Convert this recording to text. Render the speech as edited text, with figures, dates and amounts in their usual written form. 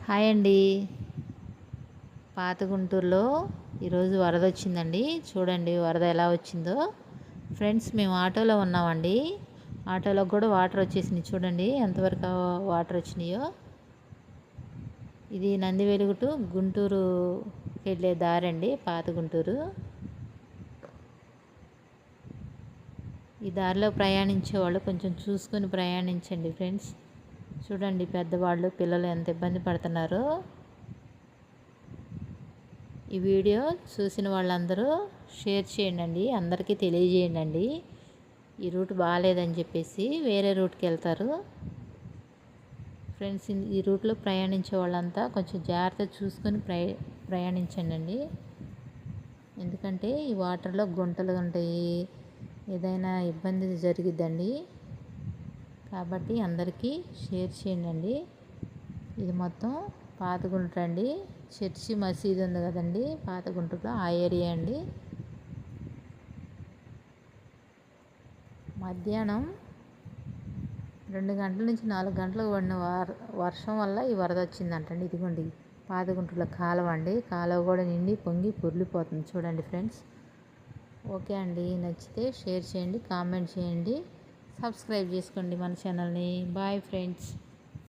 Hi అండి. పాత గుంటూరులో ఈరోజు వరద వచ్చిందండి. చూడండి వరద ఎలా వచ్చిందో. ఫ్రెండ్స్ మేము ఆటోలో ఉన్నామండి. ఆటోలో కూడా వాటర్ వచ్చేసినాయి. చూడండి ఎంతవరకు వాటర్ వచ్చినాయో. ఇది నందివెలుగు టు గుంటూరు వెళ్ళే దారండి, పాత గుంటూరు. ఈ దారిలో ప్రయాణించే వాళ్ళు కొంచెం చూసుకొని ప్రయాణించండి ఫ్రెండ్స్. చూడండి పెద్దవాళ్ళు పిల్లలు ఎంత ఇబ్బంది పడుతున్నారో. ఈ వీడియో చూసిన వాళ్ళందరూ షేర్ చేయండి, అందరికీ తెలియజేయండి. ఈ రూట్ బాగాలేదని చెప్పేసి వేరే రూట్కి వెళ్తారు ఫ్రెండ్స్. ఈ రూట్లో ప్రయాణించే వాళ్ళంతా కొంచెం జాగ్రత్త చూసుకొని ప్రయాణించండి. ఎందుకంటే ఈ వాటర్లో గుంటలు ఉంటాయి, ఏదైనా ఇబ్బంది జరిగిద్దండి. కాబట్టి అందరికీ షేర్ చేయండి. ఇది మొత్తం పాత గుంటూరు అండి. చర్చి మసీదు ఉంది కదండి పాత గుంటూరులో, ఆ ఏరియా అండి. మధ్యాహ్నం 2 గంటల నుంచి 4 గంటలకు పడిన వర్షం వల్ల ఈ వరద వచ్చిందంటండి. ఇదిగోండి పాత గుంటూరులో కాలువ అండి. కాలువ కూడా నిండి పొంగి పొర్లిపోతుంది చూడండి ఫ్రెండ్స్. ఓకే అండి, నచ్చితే షేర్ చేయండి, కామెంట్ చేయండి, సబ్స్క్రైబ్ చేసుకోండి మన ఛానల్ని. Bye friends.